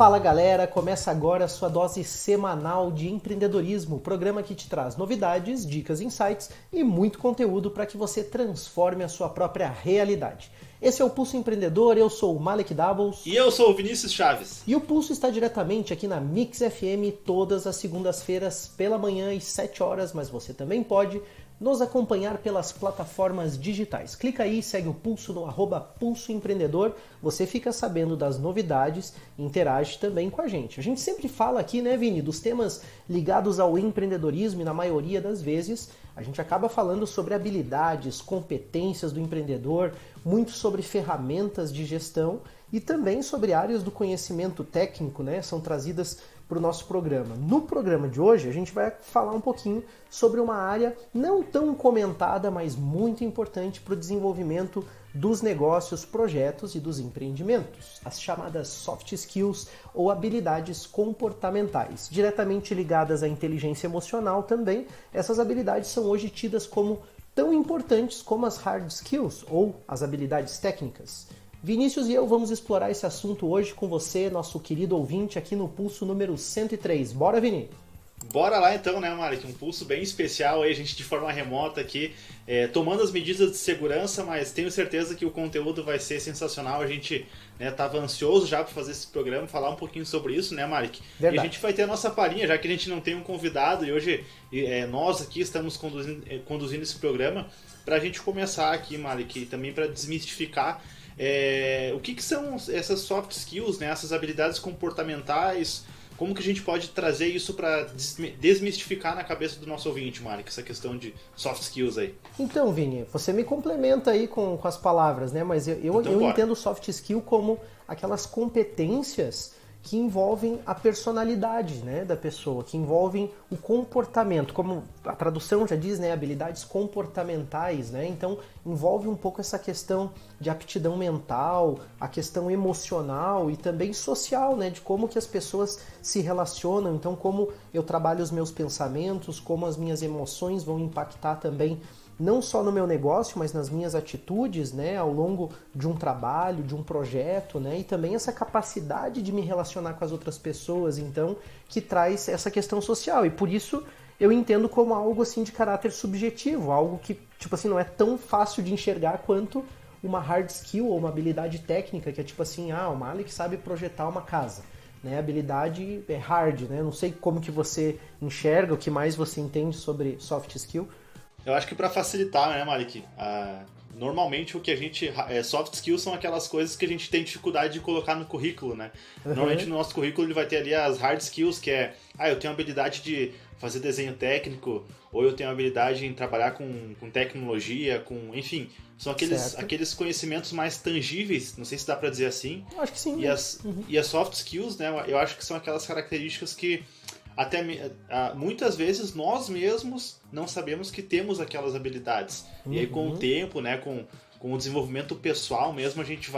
Fala galera, começa agora a sua dose semanal de empreendedorismo, programa que te traz novidades, dicas, insights e muito conteúdo para que você transforme a sua própria realidade. Esse é o Pulso Empreendedor, eu sou o Malek Doubles. E eu sou o Vinícius Chaves. E o Pulso está diretamente aqui na Mix FM todas as segundas-feiras pela manhã às 7 horas, mas você também pode nos acompanhar pelas plataformas digitais. Clica aí, segue o Pulso no @Pulso Empreendedor, você fica sabendo das novidades e interage também com a gente. A gente sempre fala aqui, né, Vini, dos temas ligados ao empreendedorismo e na maioria das vezes a gente acaba falando sobre habilidades, competências do empreendedor, muito sobre ferramentas de gestão e também sobre áreas do conhecimento técnico, né, são trazidas para o nosso programa. No programa de hoje, a gente vai falar um pouquinho sobre uma área não tão comentada, mas muito importante para o desenvolvimento dos negócios, projetos e dos empreendimentos, as chamadas soft skills ou habilidades comportamentais. Diretamente ligadas à inteligência emocional também, essas habilidades são hoje tidas como tão importantes como as hard skills ou as habilidades técnicas. Vinícius e eu vamos explorar esse assunto hoje com você, nosso querido ouvinte, aqui no Pulso número 103. Bora, Vini? Bora lá então, né, Malek? Um pulso bem especial aí, a gente de forma remota aqui, tomando as medidas de segurança, mas tenho certeza que o conteúdo vai ser sensacional. A gente estava ansioso já para fazer esse programa, falar um pouquinho sobre isso, né, Malek? Verdade. E a gente vai ter a nossa palhinha, já que a gente não tem um convidado, e hoje nós aqui estamos conduzindo esse programa, para a gente começar aqui, Malek, e também para desmistificar o que são essas soft skills, né? Essas habilidades comportamentais, como que a gente pode trazer isso para desmistificar na cabeça do nosso ouvinte, Mari, essa questão de soft skills aí. Então, Vini, você me complementa aí com as palavras, né? Mas eu entendo soft skill como aquelas competências que envolvem a personalidade, né, da pessoa, que envolvem o comportamento, como a tradução já diz, né, habilidades comportamentais, né, então envolve um pouco essa questão de aptidão mental, a questão emocional e também social, né, de como que as pessoas se relacionam, então como eu trabalho os meus pensamentos, como as minhas emoções vão impactar também não só no meu negócio, mas nas minhas atitudes, né, ao longo de um trabalho, de um projeto, né, e também essa capacidade de me relacionar com as outras pessoas, então, que traz essa questão social. E por isso eu entendo como algo assim de caráter subjetivo, algo que, tipo assim, não é tão fácil de enxergar quanto uma hard skill ou uma habilidade técnica, que é tipo assim, o Malek sabe projetar uma casa. Né, a habilidade é hard, né? Não sei como que você enxerga, o que mais você entende sobre soft skill. Eu acho que para facilitar, né, Malik? Normalmente o que a gente... soft skills são aquelas coisas que a gente tem dificuldade de colocar no currículo, né? Uhum. Normalmente no nosso currículo ele vai ter ali as hard skills, que é... eu tenho habilidade de fazer desenho técnico, ou eu tenho habilidade em trabalhar com tecnologia, enfim... São aqueles conhecimentos mais tangíveis, não sei se dá para dizer assim. Eu acho que sim. E as soft skills, né, eu acho que são aquelas características que até muitas vezes nós mesmos não sabemos que temos aquelas habilidades. E aí com o tempo, né, com o desenvolvimento pessoal mesmo, a gente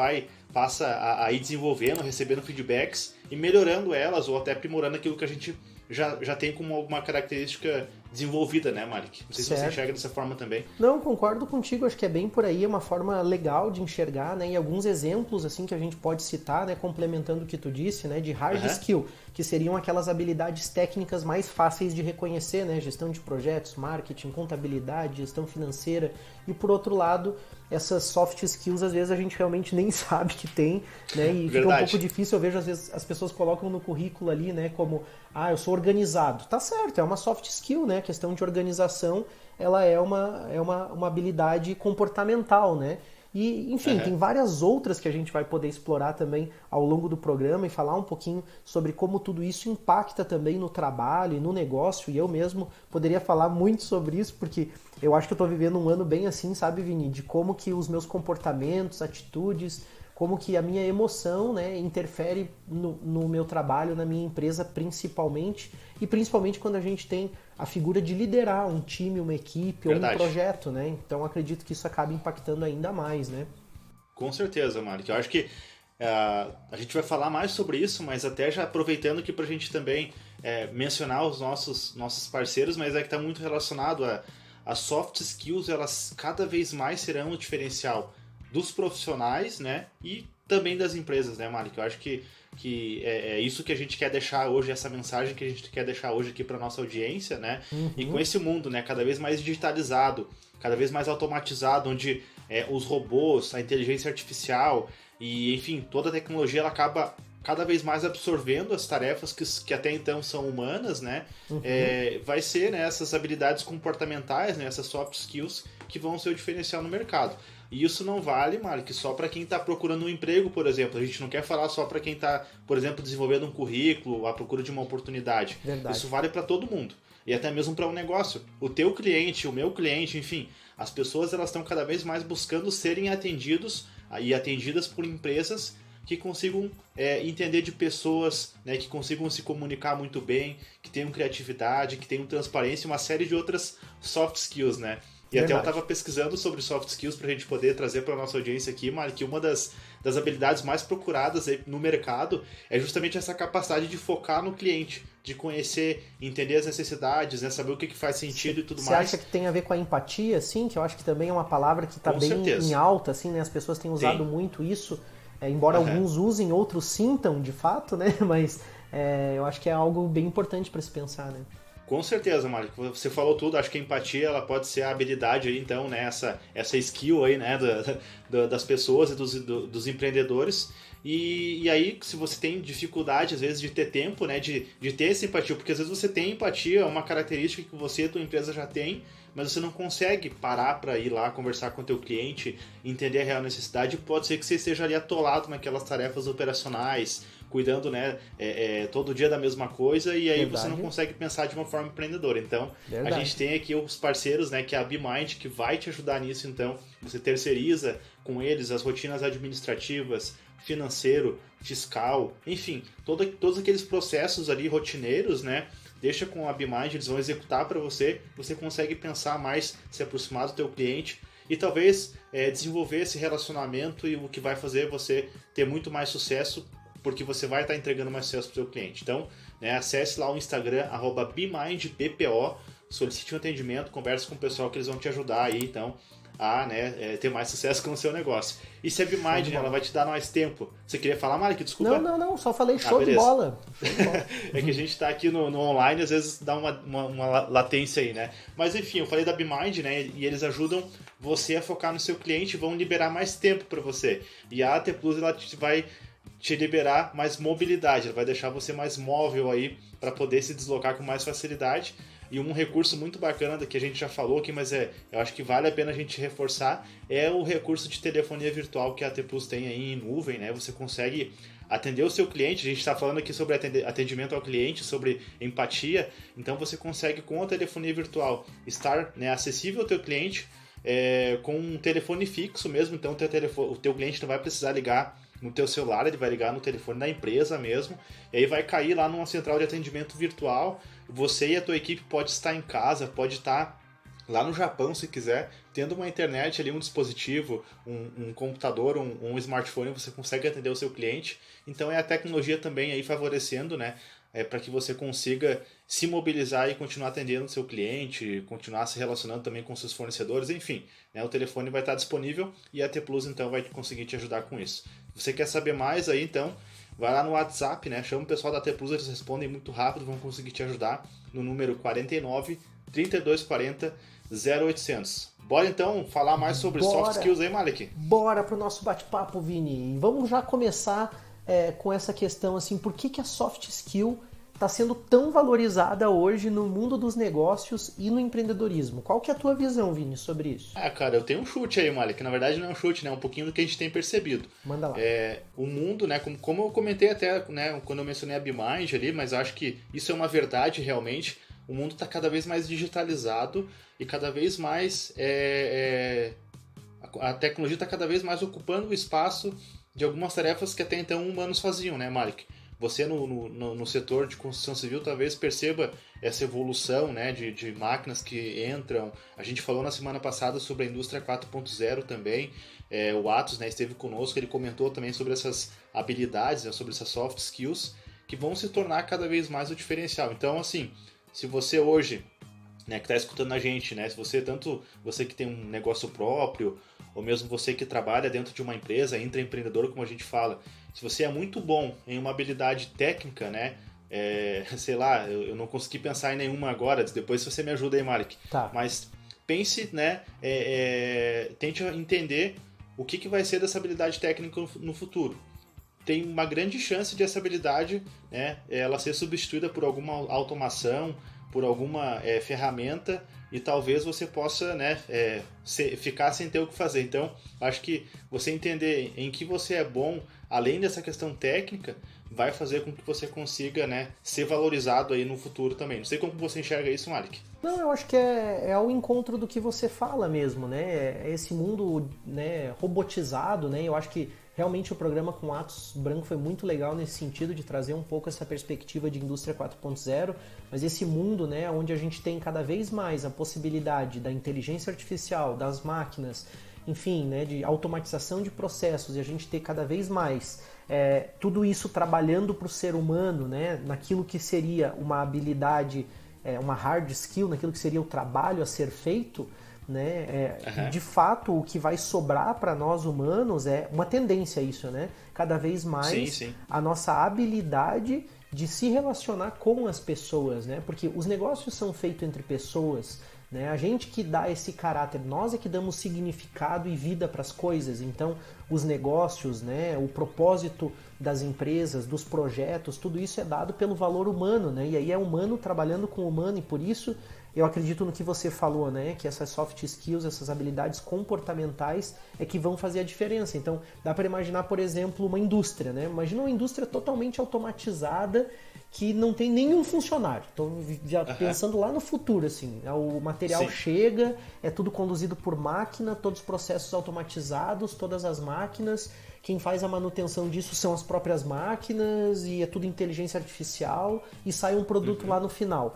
passa a ir desenvolvendo, recebendo feedbacks e melhorando elas ou até aprimorando aquilo que a gente já tem como alguma característica desenvolvida, né, Malik? Não sei se você enxerga dessa forma também. Não, concordo contigo, acho que é bem por aí, é uma forma legal de enxergar, né, e alguns exemplos, assim, que a gente pode citar, né, complementando o que tu disse, né, de hard skill, que seriam aquelas habilidades técnicas mais fáceis de reconhecer, né, gestão de projetos, marketing, contabilidade, gestão financeira, e por outro lado, essas soft skills, às vezes a gente realmente nem sabe que tem, né, e fica um pouco difícil, eu vejo às vezes as pessoas colocam no currículo ali, né, como, eu sou organizado, tá certo, é uma soft skill, né, a questão de organização, ela é uma habilidade comportamental, né, e, enfim, tem várias outras que a gente vai poder explorar também ao longo do programa e falar um pouquinho sobre como tudo isso impacta também no trabalho e no negócio. E eu mesmo poderia falar muito sobre isso, porque eu acho que eu estou vivendo um ano bem assim, sabe, Vini? De como que os meus comportamentos, atitudes, como que a minha emoção, né, interfere no meu trabalho, na minha empresa principalmente, e principalmente quando a gente tem a figura de liderar um time, uma equipe ou um projeto, né? Então acredito que isso acaba impactando ainda mais, né? Com certeza, Mark. Eu acho que a gente vai falar mais sobre isso, mas até já aproveitando aqui para a gente também mencionar os nossos parceiros, mas que está muito relacionado a soft skills, elas cada vez mais serão o diferencial dos profissionais, né? E também das empresas, né, Mari? Eu acho que que é isso que a gente quer deixar hoje, essa mensagem que a gente quer deixar hoje aqui para nossa audiência, né? E com esse mundo, né, cada vez mais digitalizado, cada vez mais automatizado, onde os robôs, a inteligência artificial e, enfim, toda a tecnologia ela acaba cada vez mais absorvendo as tarefas que até então são humanas, né? Vai ser, né, essas habilidades comportamentais, né, essas soft skills que vão ser o diferencial no mercado. E isso não vale, Mark, só para quem está procurando um emprego, por exemplo. A gente não quer falar só para quem está, por exemplo, desenvolvendo um currículo, à procura de uma oportunidade. Verdade. Isso vale para todo mundo. E até mesmo para um negócio. O teu cliente, o meu cliente, enfim, as pessoas elas estão cada vez mais buscando serem atendidos e atendidas por empresas que consigam entender de pessoas, né, que consigam se comunicar muito bem, que tenham criatividade, que tenham transparência e uma série de outras soft skills, né? E Verdade. até eu estava pesquisando sobre soft skills para a gente poder trazer para a nossa audiência aqui, Mark, que uma das habilidades mais procuradas no mercado é justamente essa capacidade de focar no cliente, de conhecer, entender as necessidades, né, saber o que faz sentido e tudo mais. Você acha que tem a ver com a empatia, assim? Que eu acho que também é uma palavra que está bem certeza. em alta, assim, né? As pessoas têm usado muito isso, embora alguns usem, outros sintam, de fato, né? Mas eu acho que é algo bem importante para se pensar, né? Com certeza, Mário. Você falou tudo. Acho que a empatia ela pode ser a habilidade aí, então, né? Essa skill aí, né? Das pessoas e dos empreendedores. E aí, se você tem dificuldade, às vezes, de ter tempo, né? De ter essa empatia, porque às vezes você tem empatia, é uma característica que você e a tua empresa já tem, mas você não consegue parar para ir lá conversar com o teu cliente, entender a real necessidade. Pode ser que você esteja ali atolado naquelas tarefas operacionais, cuidando, né, todo dia da mesma coisa, e aí você não consegue pensar de uma forma empreendedora. Então, a gente tem aqui os parceiros, né, que é a BeMind, que vai te ajudar nisso. Então, você terceiriza com eles as rotinas administrativas, financeiro, fiscal, enfim, todos aqueles processos ali rotineiros, né, deixa com a BeMind, eles vão executar para você consegue pensar mais, se aproximar do teu cliente e talvez desenvolver esse relacionamento, e o que vai fazer você ter muito mais sucesso, porque você vai estar entregando mais sucesso para o seu cliente. Então, né, acesse lá o Instagram, @BeMindBPO, solicite um atendimento, converse com o pessoal que eles vão te ajudar aí, então, a ter mais sucesso com o seu negócio. E se a BeMind, né, ela vai te dar mais tempo. Você queria falar, Mari? Desculpa. Não, só falei show de bola. É que a gente está aqui no online, às vezes dá uma latência aí, né? Mas enfim, eu falei da BeMind, né, e eles ajudam você a focar no seu cliente, vão liberar mais tempo para você. E a AT Plus, ela vai te liberar mais mobilidade, ela vai deixar você mais móvel aí para poder se deslocar com mais facilidade. E um recurso muito bacana que a gente já falou aqui, mas eu acho que vale a pena a gente reforçar, é o recurso de telefonia virtual que a AT Plus tem aí em nuvem, né? Você consegue atender o seu cliente, a gente está falando aqui sobre atendimento ao cliente, sobre empatia, então você consegue com a telefonia virtual estar, né, acessível ao teu cliente com um telefone fixo mesmo, então o teu cliente não vai precisar ligar no teu celular, ele vai ligar no telefone da empresa mesmo, e aí vai cair lá numa central de atendimento virtual. Você e a tua equipe pode estar em casa, pode estar lá no Japão se quiser, tendo uma internet ali, um dispositivo, um computador, um smartphone, você consegue atender o seu cliente. Então é a tecnologia também aí favorecendo, né, para que você consiga se mobilizar e continuar atendendo o seu cliente, continuar se relacionando também com seus fornecedores, enfim, né, o telefone vai estar disponível e a T Plus então vai conseguir te ajudar com isso. Se você quer saber mais aí, então, vai lá no WhatsApp, né, chama o pessoal da T Plus, eles respondem muito rápido, vão conseguir te ajudar no número 49 3240 0800. Bora então falar mais sobre soft skills aí, Malik? Bora pro nosso bate-papo, Vini. E vamos já começar com essa questão, assim, por que a soft skill está sendo tão valorizada hoje no mundo dos negócios e no empreendedorismo? Qual que é a tua visão, Vini, sobre isso? Cara, eu tenho um chute aí, Malik, que na verdade não é um chute, né? É um pouquinho do que a gente tem percebido. Manda lá. O mundo, né, como eu comentei até, né, quando eu mencionei a BeMind ali, mas acho que isso é uma verdade realmente. O mundo está cada vez mais digitalizado e cada vez mais a tecnologia está cada vez mais ocupando o espaço de algumas tarefas que até então humanos faziam, né, Malik? Você no setor de construção civil talvez perceba essa evolução, né, de máquinas que entram. A gente falou na semana passada sobre a indústria 4.0 também. O Atos, né, esteve conosco, ele comentou também sobre essas habilidades, né, sobre essas soft skills que vão se tornar cada vez mais o diferencial. Então, assim, se você hoje, né, que está escutando a gente, né, se você, tanto você que tem um negócio próprio, ou mesmo você que trabalha dentro de uma empresa, intraempreendedor, como a gente fala, Se você é muito bom em uma habilidade técnica, né? Sei lá, eu não consegui pensar em nenhuma agora, depois você me ajuda aí, Malik. Tá. Mas pense, né? Tente entender o que vai ser dessa habilidade técnica no futuro. Tem uma grande chance de essa habilidade, né, ela ser substituída por alguma automação, por alguma ferramenta, e talvez você possa, né, ficar sem ter o que fazer. Então, acho que você entender em que você é bom, além dessa questão técnica, vai fazer com que você consiga, né, ser valorizado aí no futuro também. Não sei como você enxerga isso, Malik. Não, eu acho que é ao encontro do que você fala mesmo, né? É esse mundo, né, robotizado, né? Eu acho que realmente o programa com Atos Branco foi muito legal nesse sentido de trazer um pouco essa perspectiva de indústria 4.0, mas esse mundo, né, onde a gente tem cada vez mais a possibilidade da inteligência artificial, das máquinas, enfim, né, de automatização de processos, e a gente ter cada vez mais tudo isso trabalhando para o ser humano, né, naquilo que seria uma habilidade, uma hard skill, naquilo que seria o trabalho a ser feito, né? De fato, o que vai sobrar para nós humanos é uma tendência a isso, né? Cada vez mais a nossa habilidade de se relacionar com as pessoas, né? Porque os negócios são feitos entre pessoas, né? A gente que dá esse caráter, nós é que damos significado e vida para as coisas. Então, os negócios, né? O propósito das empresas, dos projetos, tudo isso é dado pelo valor humano, né? E aí é humano trabalhando com humano, e por isso eu acredito no que você falou, né? Que essas soft skills, essas habilidades comportamentais é que vão fazer a diferença. Então, dá para imaginar, por exemplo, uma indústria, né? Imagina uma indústria totalmente automatizada que não tem nenhum funcionário. Então, já pensando lá no futuro, assim, o material chega, é tudo conduzido por máquina, todos os processos automatizados, todas as máquinas. Quem faz a manutenção disso são as próprias máquinas e é tudo inteligência artificial e sai um produto lá no final.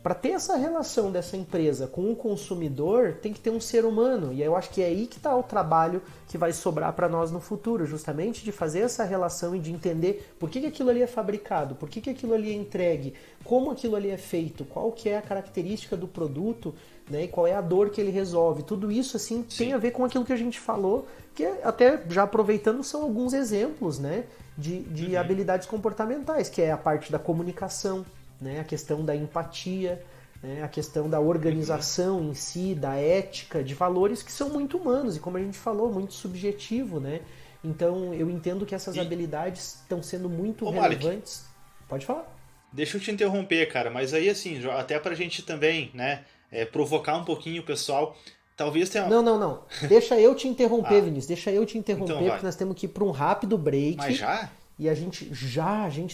Para ter essa relação dessa empresa com o consumidor, tem que ter um ser humano. E eu acho que é aí que está o trabalho que vai sobrar para nós no futuro, justamente de fazer essa relação e de entender por que aquilo ali é fabricado, por que aquilo ali é entregue, como aquilo ali é feito, qual que é a característica do produto, né, e qual é a dor que ele resolve. Tudo isso assim tem a ver com aquilo que a gente falou, que até já aproveitando são alguns exemplos, né, de habilidades comportamentais, que é a parte da comunicação, né, a questão da empatia, né, a questão da organização em si, da ética, de valores que são muito humanos e, como a gente falou, muito subjetivo, né? Então eu entendo que essas habilidades estão sendo muito relevantes. Malik, pode falar. Deixa eu te interromper, cara, mas aí assim, até pra gente também, né, provocar um pouquinho o pessoal, talvez tenha... Não. Deixa eu te interromper, Vinícius. Deixa eu te interromper, então, porque nós temos que ir para um rápido break. Mas já? E a gente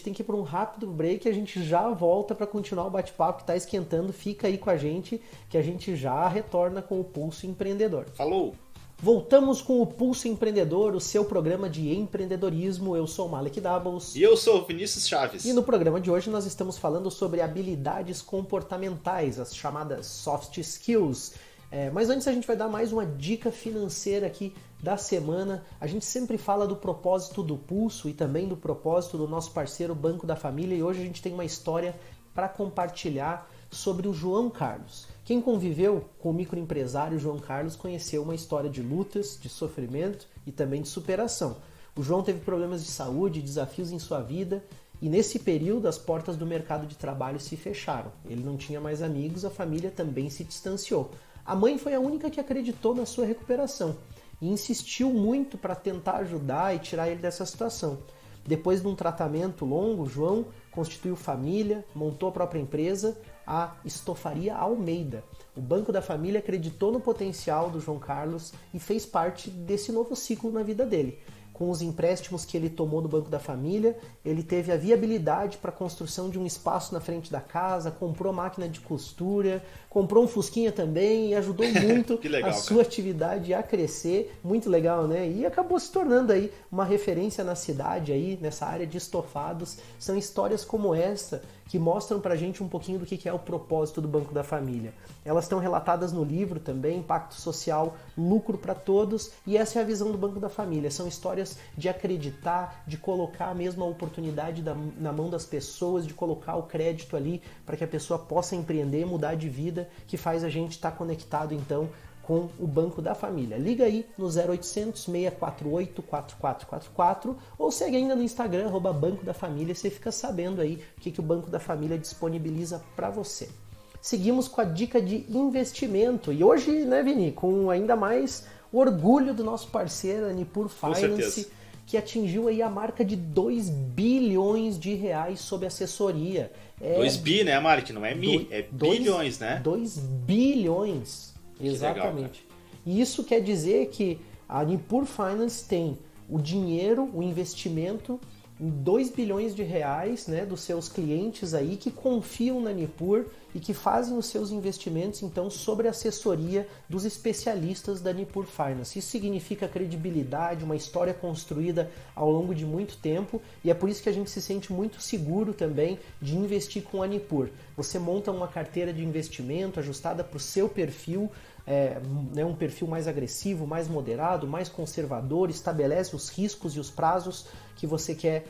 tem que ir para um rápido break, a gente já volta para continuar o bate-papo que está esquentando. Fica aí com a gente, que a gente já retorna com o Pulso Empreendedor. Falou! Voltamos com o Pulso Empreendedor, o seu programa de empreendedorismo. Eu sou o Malik Doubles. E eu sou o Vinícius Chaves. E no programa de hoje nós estamos falando sobre habilidades comportamentais, as chamadas soft skills. Mas antes a gente vai dar mais uma dica financeira aqui da semana. A gente sempre fala do propósito do Pulso e também do propósito do nosso parceiro Banco da Família, e hoje a gente tem uma história para compartilhar sobre o João Carlos. Quem conviveu com o microempresário João Carlos conheceu uma história de lutas, de sofrimento e também de superação. O João teve problemas de saúde, desafios em sua vida, e nesse período as portas do mercado de trabalho se fecharam. Ele não tinha mais amigos, a família também se distanciou. A mãe foi a única que acreditou na sua recuperação e insistiu muito para tentar ajudar e tirar ele dessa situação. Depois de um tratamento longo, João constituiu família, montou a própria empresa, a Estofaria Almeida. O Banco da Família acreditou no potencial do João Carlos e fez parte desse novo ciclo na vida dele. Com os empréstimos que ele tomou do Banco da Família, ele teve a viabilidade para a construção de um espaço na frente da casa, comprou máquina de costura, comprou um Fusquinha também e ajudou muito legal, sua atividade a crescer. Muito legal, né? E acabou se tornando aí uma referência na cidade, aí, nessa área de estofados. São histórias como essa que mostram pra gente um pouquinho do que é o propósito do Banco da Família. Elas estão relatadas no livro também, Impacto Social, Lucro para Todos, e essa é a visão do Banco da Família. São histórias de acreditar, de colocar a mesma oportunidade na mão das pessoas, de colocar o crédito ali para que a pessoa possa empreender, mudar de vida, que faz a gente estar conectado então com o Banco da Família. Liga aí no 0800 648 4444 ou segue ainda no Instagram, @Banco da Família, você fica sabendo aí o que o Banco da Família disponibiliza para você. Seguimos com a dica de investimento e hoje, né, Vini, com ainda mais orgulho do nosso parceiro, a Nipur Finance, que atingiu aí a marca de 2 bilhões de reais sob assessoria. 2 bi, né, Mark? Não é mi, é bilhões, né? 2 bilhões. Exatamente. Legal, e isso quer dizer que a Nipur Finance tem o dinheiro, o investimento em 2 bilhões de reais, né, dos seus clientes aí que confiam na Nipur e que fazem os seus investimentos então sobre a assessoria dos especialistas da Nipur Finance. Isso significa credibilidade, uma história construída ao longo de muito tempo e é por isso que a gente se sente muito seguro também de investir com a Nipur. Você monta uma carteira de investimento ajustada para o seu perfil, um perfil mais agressivo, mais moderado, mais conservador, estabelece os riscos e os prazos que você quer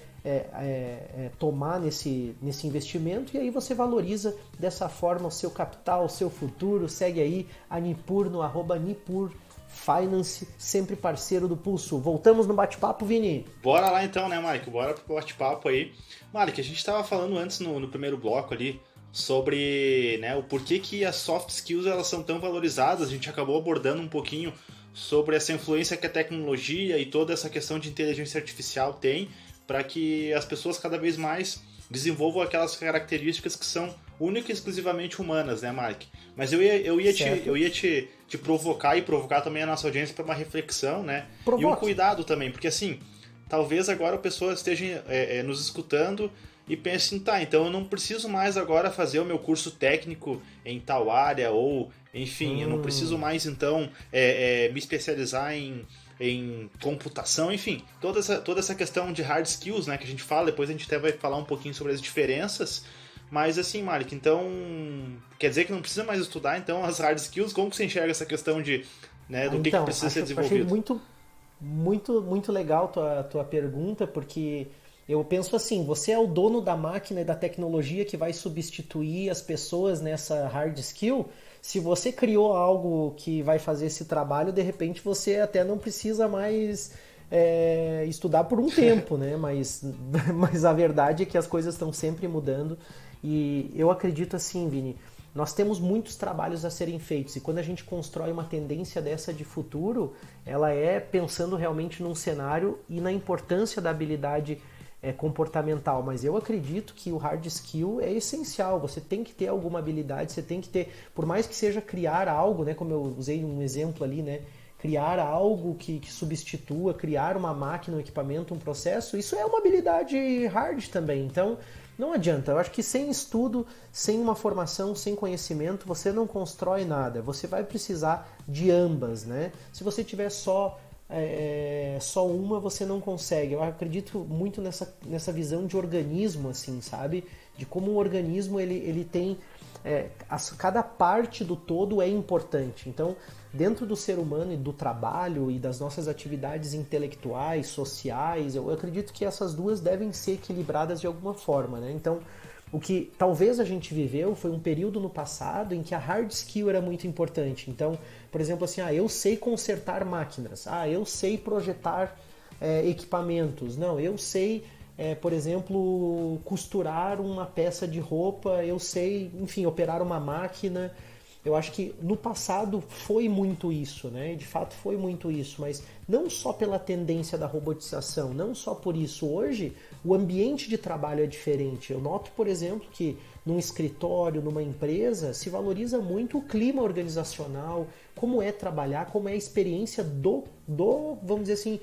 tomar nesse investimento e aí você valoriza dessa forma o seu capital, o seu futuro. Segue aí a Nipur no @Nipur Finance, sempre parceiro do Pulso. Voltamos no bate-papo, Vini? Bora lá então, né, Mark? Bora pro bate-papo aí. Mark, a gente estava falando antes no primeiro bloco ali sobre, né, o porquê que as soft skills elas são tão valorizadas. A gente acabou abordando um pouquinho sobre essa influência que a tecnologia e toda essa questão de inteligência artificial tem para que as pessoas cada vez mais desenvolvam aquelas características que são únicas e exclusivamente humanas, né, Mark? Mas eu ia te provocar e provocar também a nossa audiência para uma reflexão, né? Provoque. E um cuidado também, porque assim, talvez agora a pessoa esteja nos escutando e pense, tá, então eu não preciso mais agora fazer o meu curso técnico em tal área, ou, enfim, eu não preciso mais, então, me especializar em computação, enfim, toda essa questão de hard skills, né, que a gente fala, depois a gente até vai falar um pouquinho sobre as diferenças, mas assim, Malik, então, quer dizer que não precisa mais estudar, então, as hard skills, como que você enxerga essa questão de, né, do que precisa ser desenvolvido? Achei muito legal tua pergunta, porque eu penso assim, você é o dono da máquina e da tecnologia que vai substituir as pessoas nessa hard skill. Se você criou algo que vai fazer esse trabalho, de repente você até não precisa mais estudar por um tempo, né? Mas a verdade é que as coisas estão sempre mudando e eu acredito assim, Vini, nós temos muitos trabalhos a serem feitos e quando a gente constrói uma tendência dessa de futuro, ela é pensando realmente num cenário e na importância da habilidade comportamental, mas eu acredito que o hard skill é essencial, você tem que ter alguma habilidade, você tem que ter, por mais que seja criar algo, né, como eu usei um exemplo ali, né, criar algo que substitua, criar uma máquina, um equipamento, um processo, isso é uma habilidade hard também, então não adianta, eu acho que sem estudo, sem uma formação, sem conhecimento, você não constrói nada, você vai precisar de ambas, né, se você tiver só uma você não consegue. Eu acredito muito nessa visão de organismo, assim, sabe? De como um organismo ele tem cada parte do todo é importante. Então, dentro do ser humano e do trabalho e das nossas atividades intelectuais, sociais, eu acredito que essas duas devem ser equilibradas de alguma forma, né? Então, o que talvez a gente viveu foi um período no passado em que a hard skill era muito importante. Então, por exemplo, assim, eu sei consertar máquinas, eu sei projetar equipamentos, não, eu sei, por exemplo, costurar uma peça de roupa, eu sei, enfim, operar uma máquina. Eu acho que no passado foi muito isso, né? De fato foi muito isso, mas não só pela tendência da robotização, não só por isso. Hoje o ambiente de trabalho é diferente. Eu noto, por exemplo, que num escritório, numa empresa, se valoriza muito o clima organizacional, como é trabalhar, como é a experiência do vamos dizer assim,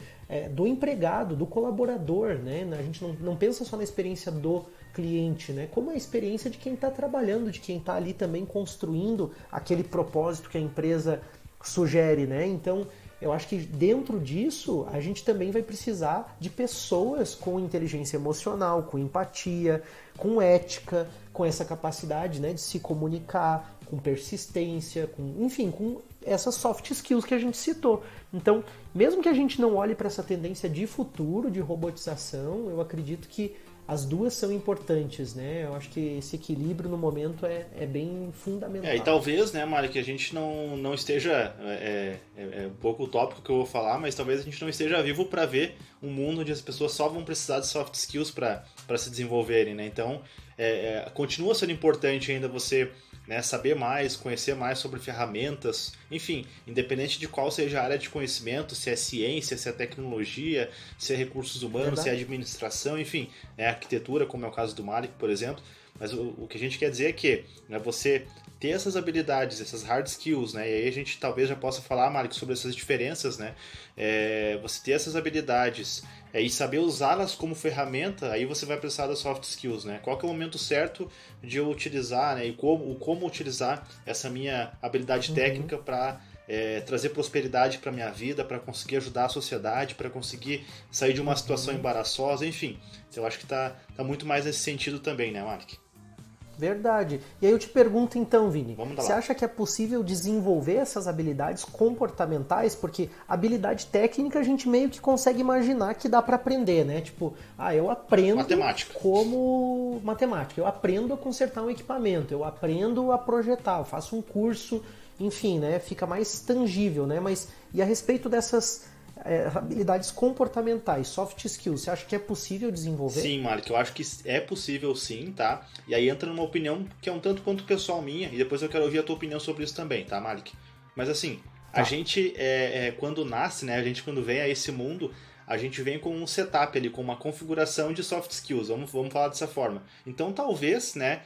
do empregado, do colaborador, né? A gente não pensa só na experiência do cliente, né? Como é a experiência de quem está trabalhando, de quem está ali também construindo aquele propósito que a empresa sugere, né? Então, eu acho que dentro disso, a gente também vai precisar de pessoas com inteligência emocional, com empatia, com ética, com essa capacidade, né, de se comunicar, com persistência, enfim, com essas soft skills que a gente citou. Então, mesmo que a gente não olhe para essa tendência de futuro, de robotização, eu acredito que as duas são importantes, né? Eu acho que esse equilíbrio no momento é bem fundamental. E talvez, né, Mari, que a gente não esteja, um pouco utópico que eu vou falar, mas talvez a gente não esteja vivo para ver um mundo onde as pessoas só vão precisar de soft skills para se desenvolverem, né? Então, continua sendo importante ainda você, né, saber mais, conhecer mais sobre ferramentas, enfim, independente de qual seja a área de conhecimento, se é ciência, se é tecnologia, se é recursos humanos, se é administração, enfim, arquitetura, como é o caso do Malik, por exemplo. Mas o que a gente quer dizer é que, né, você ter essas habilidades, essas hard skills, né, e aí a gente talvez já possa falar, Malik, sobre essas diferenças, né, você ter essas habilidades e saber usá-las como ferramenta, aí você vai precisar das soft skills, né, qual que é o momento certo de eu utilizar, né, e como utilizar essa minha habilidade técnica para trazer prosperidade para minha vida, para conseguir ajudar a sociedade, para conseguir sair de uma situação embaraçosa, enfim. Eu acho que tá muito mais nesse sentido também, né, Malik? Verdade. E aí eu te pergunto então, Vini, você acha que é possível desenvolver essas habilidades comportamentais? Porque habilidade técnica a gente meio que consegue imaginar que dá para aprender, né? Tipo, eu aprendo matemática. Como matemática, eu aprendo a consertar um equipamento, eu aprendo a projetar, eu faço um curso, enfim, né? Fica mais tangível, né? Mas e a respeito dessas habilidades comportamentais, soft skills, você acha que é possível desenvolver? Sim, Malik, eu acho que é possível sim, tá? E aí entra numa opinião que é um tanto quanto pessoal minha, e depois eu quero ouvir a tua opinião sobre isso também, tá, Malik? Mas assim, a gente, quando nasce, né, a gente quando vem a esse mundo, a gente vem com um setup ali, com uma configuração de soft skills, vamos falar dessa forma. Então talvez, né,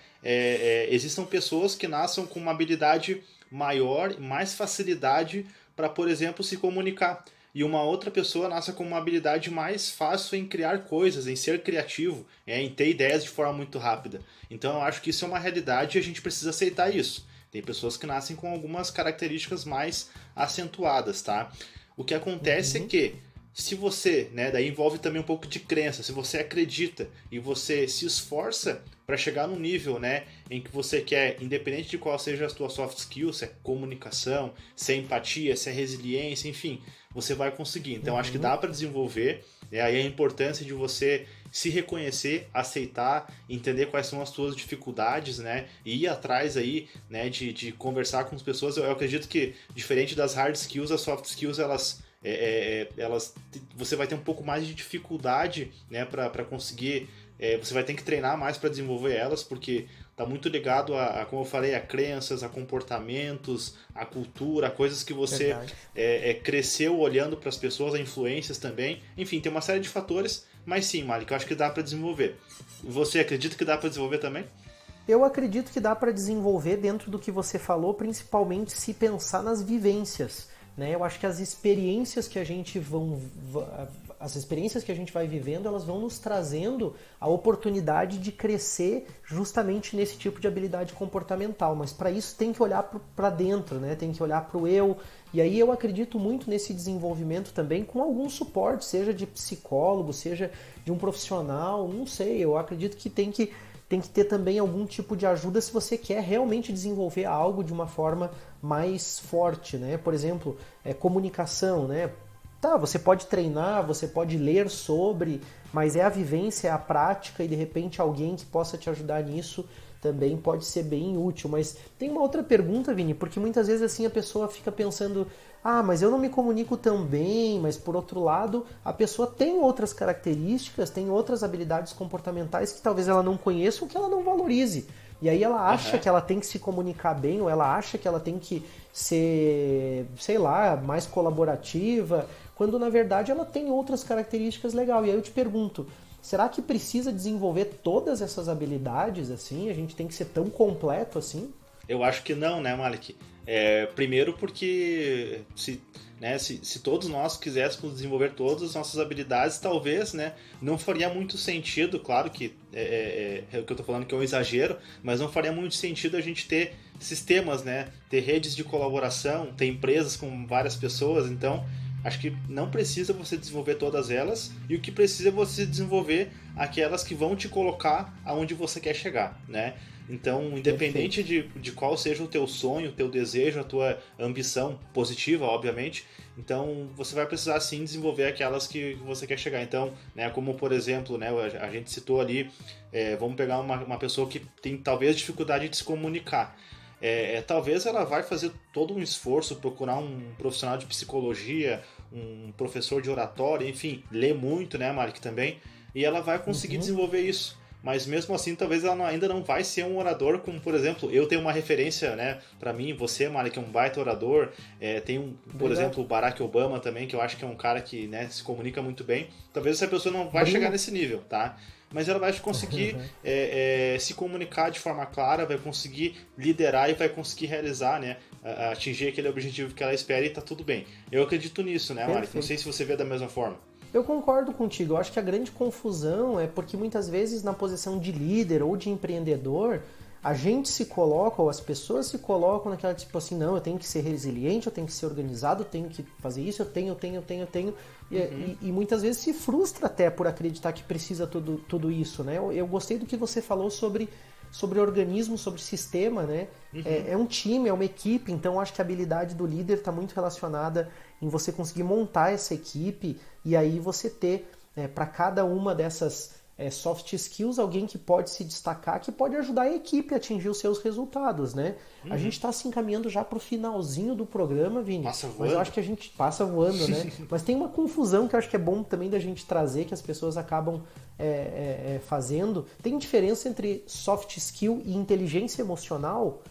existam pessoas que nasçam com uma habilidade maior, mais facilidade para, por exemplo, se comunicar. E uma outra pessoa nasce com uma habilidade mais fácil em criar coisas, em ser criativo, em ter ideias de forma muito rápida. Então eu acho que isso é uma realidade e a gente precisa aceitar isso. Tem pessoas que nascem com algumas características mais acentuadas, tá? O que acontece é que se você, né, daí envolve também um pouco de crença, se você acredita e você se esforça para chegar no nível, né, em que você quer, independente de qual seja a sua soft skill, se é comunicação, se é empatia, se é resiliência, enfim, você vai conseguir. Então acho que dá para desenvolver, aí a importância de você se reconhecer, aceitar, entender quais são as suas dificuldades, né, e ir atrás aí, né, de conversar com as pessoas. Eu acredito que, diferente das hard skills, as soft skills, elas você vai ter um pouco mais de dificuldade, né, para conseguir, você vai ter que treinar mais para desenvolver elas, porque está muito ligado como eu falei, a crenças, a comportamentos, a cultura, a coisas que você cresceu olhando para as pessoas, a influências também, enfim, tem uma série de fatores, mas sim, Malik, eu acho que dá para desenvolver. Você acredita que dá para desenvolver também? Eu acredito que dá para desenvolver dentro do que você falou, principalmente se pensar nas vivências. Né? Eu acho que as experiências que a gente vai vivendo, elas vão nos trazendo a oportunidade de crescer justamente nesse tipo de habilidade comportamental. Mas para isso tem que olhar para dentro, né? Tem que olhar para o eu. E aí eu acredito muito nesse desenvolvimento também com algum suporte, seja de psicólogo, seja de um profissional, não sei. Eu acredito que tem que ter também algum tipo de ajuda se você quer realmente desenvolver algo de uma forma mais forte, né? Por exemplo, comunicação, né? Tá, você pode treinar, você pode ler sobre, mas é a vivência, é a prática e de repente alguém que possa te ajudar nisso também pode ser bem útil. Mas tem uma outra pergunta, Vini, porque muitas vezes assim a pessoa fica pensando, mas eu não me comunico tão bem, mas por outro lado, a pessoa tem outras características, tem outras habilidades comportamentais que talvez ela não conheça ou que ela não valorize. E aí ela acha que ela tem que se comunicar bem, ou ela acha que ela tem que ser, sei lá, mais colaborativa, quando na verdade ela tem outras características legais. E aí eu te pergunto, será que precisa desenvolver todas essas habilidades assim? A gente tem que ser tão completo assim? Eu acho que não, né, Malik? Primeiro porque se todos nós quiséssemos desenvolver todas as nossas habilidades, talvez, né, não faria muito sentido, claro que é o que eu estou falando que é um exagero, mas não faria muito sentido a gente ter sistemas, né, ter redes de colaboração, ter empresas com várias pessoas, então acho que não precisa você desenvolver todas elas, e o que precisa é você desenvolver aquelas que vão te colocar aonde você quer chegar, né? Então, independente de qual seja o teu sonho, o teu desejo, a tua ambição positiva, obviamente, então você vai precisar sim desenvolver aquelas que você quer chegar. Então, né, como por exemplo, né, a gente citou ali, vamos pegar uma pessoa que tem talvez dificuldade de se comunicar. Talvez ela vai fazer todo um esforço, procurar um profissional de psicologia, um professor de oratória, enfim, ler muito, né, Mari, também, e ela vai conseguir desenvolver isso. Mas mesmo assim, talvez ela ainda não vai ser um orador como, por exemplo, eu tenho uma referência, né, pra mim, você, Mari, que é um baita orador, tem por exemplo, o Barack Obama também, que eu acho que é um cara que, né, se comunica muito bem. Talvez essa pessoa não vai chegar nesse nível, tá? Mas ela vai conseguir se comunicar de forma clara, vai conseguir liderar e vai conseguir realizar, né, atingir aquele objetivo que ela espera, e tá tudo bem. Eu acredito nisso, né, Mari? Não sei se você vê da mesma forma. Eu concordo contigo. Eu acho que a grande confusão é porque muitas vezes na posição de líder ou de empreendedor, a gente se coloca, ou as pessoas se colocam naquela tipo assim, não, eu tenho que ser resiliente, eu tenho que ser organizado, eu tenho que fazer isso, eu tenho. E muitas vezes se frustra até por acreditar que precisa tudo isso, né? Eu gostei do que você falou sobre organismo, sobre sistema, né? É um time, é uma equipe, então acho que a habilidade do líder está muito relacionada em você conseguir montar essa equipe e aí você ter, para cada uma dessas soft skills, alguém que pode se destacar, que pode ajudar a equipe a atingir os seus resultados, né? A gente está se encaminhando já para o finalzinho do programa, Vini, mas eu acho que a gente passa voando, né? Mas tem uma confusão que eu acho que é bom também da gente trazer, que as pessoas acabam fazendo. Tem diferença entre soft skill e inteligência emocional,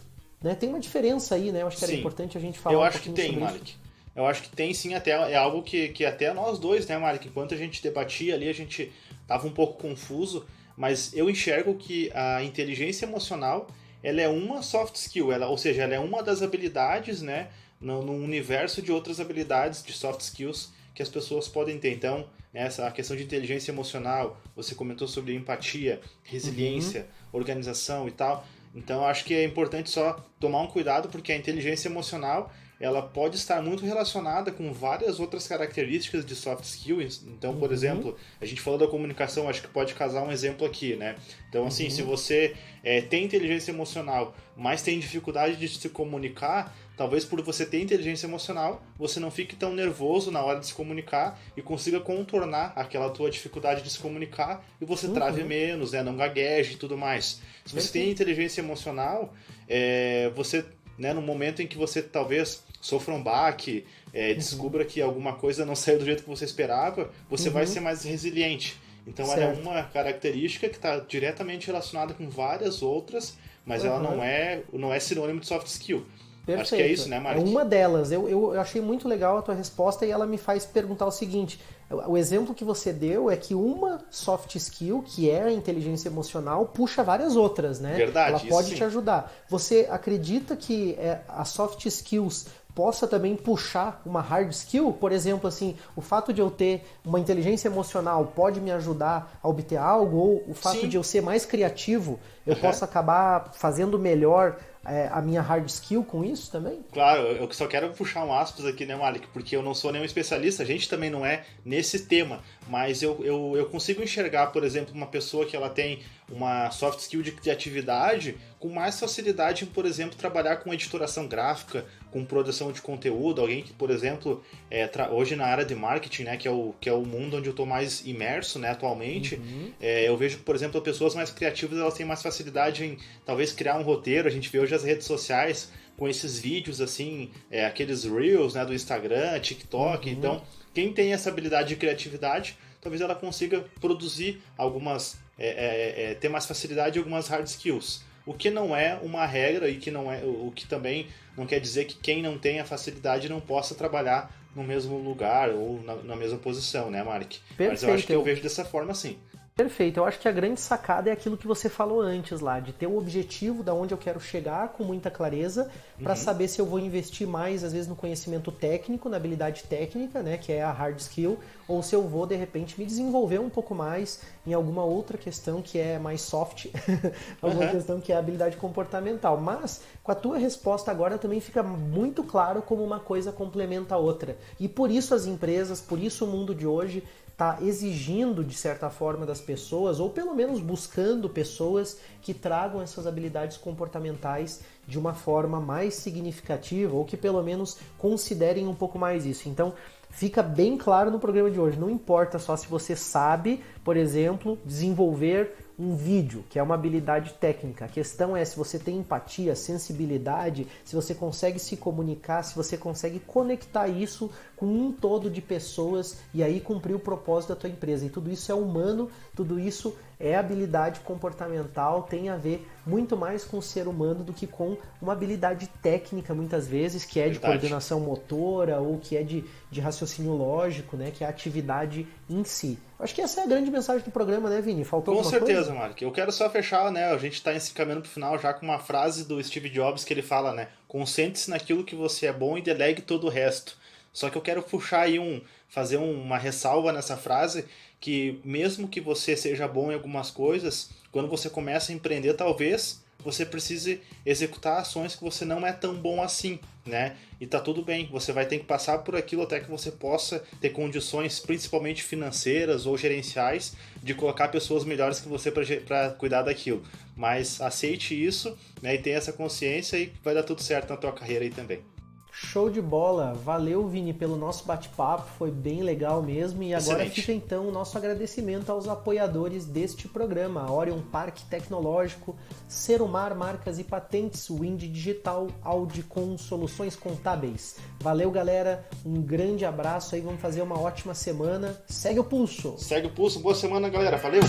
né? Tem uma diferença aí, né? Eu acho que era importante a gente falar um pouquinho sobre isso. Eu acho que tem, Malik. Eu acho que tem sim, até é algo que até nós dois, né, Malik? Enquanto a gente debatia ali, a gente tava um pouco confuso, mas eu enxergo que a inteligência emocional, ela é uma soft skill, ou seja, ela é uma das habilidades, né, no universo de outras habilidades de soft skills que as pessoas podem ter. Então, essa questão de inteligência emocional, você comentou sobre empatia, resiliência, organização e tal. Então, eu acho que é importante só tomar um cuidado, porque a inteligência emocional, ela pode estar muito relacionada com várias outras características de soft skills. Então, por exemplo, a gente falou da comunicação, acho que pode casar um exemplo aqui, né? Então, assim, se você tem inteligência emocional, mas tem dificuldade de se comunicar, talvez por você ter inteligência emocional, você não fique tão nervoso na hora de se comunicar e consiga contornar aquela tua dificuldade de se comunicar e você trave menos, né? Não gagueje e tudo mais. Se você tem inteligência emocional, você, né, no momento em que você talvez sofra um baque, descubra que alguma coisa não saiu do jeito que você esperava, você vai ser mais resiliente. Então ela é uma característica que está diretamente relacionada com várias outras, mas ela não é sinônimo de soft skill. Perfeito. Acho que é isso, né, Mark? É uma delas. Eu achei muito legal a tua resposta e ela me faz perguntar o seguinte. O exemplo que você deu é que uma soft skill, que é a inteligência emocional, puxa várias outras, né? Verdade, ela pode sim. te ajudar. Você acredita que as soft skills possa também puxar uma hard skill? Por exemplo, assim, o fato de eu ter uma inteligência emocional pode me ajudar a obter algo? Ou o fato de eu ser mais criativo, eu posso acabar fazendo melhor a minha hard skill com isso também? Claro, eu só quero puxar um aspas aqui, né, Malik? Porque eu não sou nenhum especialista, a gente também não é nesse tema, mas eu consigo enxergar, por exemplo, uma pessoa que ela tem uma soft skill de criatividade com mais facilidade em, por exemplo, trabalhar com editoração gráfica, com produção de conteúdo, alguém que, por exemplo, hoje na área de marketing, né, que é o mundo onde eu estou mais imerso, né, atualmente, eu vejo que, por exemplo, pessoas mais criativas, elas têm mais facilidade em talvez criar um roteiro. A gente vê hoje as redes sociais com esses vídeos assim, aqueles Reels, né, do Instagram, TikTok. Então, quem tem essa habilidade de criatividade, talvez ela consiga produzir algumas, ter mais facilidade em algumas hard skills. O que não é uma regra e o que também não quer dizer que quem não tem a facilidade não possa trabalhar no mesmo lugar ou na mesma posição, né, Mark? Perfeito. Mas eu acho que eu vejo dessa forma, sim. Perfeito, eu acho que a grande sacada é aquilo que você falou antes lá, de ter o objetivo da onde eu quero chegar com muita clareza, para saber se eu vou investir mais, às vezes, no conhecimento técnico, na habilidade técnica, né, que é a hard skill, ou se eu vou, de repente, me desenvolver um pouco mais em alguma outra questão que é mais soft, alguma questão que é a habilidade comportamental. Mas, com a tua resposta agora, também fica muito claro como uma coisa complementa a outra. E por isso as empresas, por isso o mundo de hoje está exigindo, de certa forma, das pessoas, ou pelo menos buscando pessoas que tragam essas habilidades comportamentais de uma forma mais significativa, ou que pelo menos considerem um pouco mais isso. Então, fica bem claro no programa de hoje, não importa só se você sabe, por exemplo, desenvolver um vídeo, que é uma habilidade técnica. A questão é se você tem empatia, sensibilidade, se você consegue se comunicar, se você consegue conectar isso com um todo de pessoas e aí cumprir o propósito da tua empresa. E tudo isso é humano, tudo isso é habilidade comportamental, tem a ver muito mais com o ser humano do que com uma habilidade técnica, muitas vezes, que é de coordenação motora ou que é de raciocínio lógico, né, que é a atividade em si. Acho que essa é a grande mensagem do programa, né, Vini? Faltou alguma coisa? Com certeza, Mark. Eu quero só fechar, né? A gente está se encaminhando para o final já com uma frase do Steve Jobs que ele fala, né? Concentre-se naquilo que você é bom e delegue todo o resto. Só que eu quero puxar aí fazer uma ressalva nessa frase, que mesmo que você seja bom em algumas coisas, quando você começa a empreender, talvez você precise executar ações que você não é tão bom assim, né? E tá tudo bem, você vai ter que passar por aquilo até que você possa ter condições, principalmente financeiras ou gerenciais, de colocar pessoas melhores que você para cuidar daquilo. Mas aceite isso, né? E tenha essa consciência e vai dar tudo certo na tua carreira aí também. Show de bola! Valeu, Vini, pelo nosso bate-papo, foi bem legal mesmo. E agora Excelente. fica então o nosso agradecimento aos apoiadores deste programa: Orion Parque Tecnológico, Serumar Marcas e Patentes, Wind Digital, Audicom Soluções Contábeis. Valeu, galera, um grande abraço aí, vamos fazer uma ótima semana. Segue o pulso! Segue o pulso, boa semana, galera, valeu!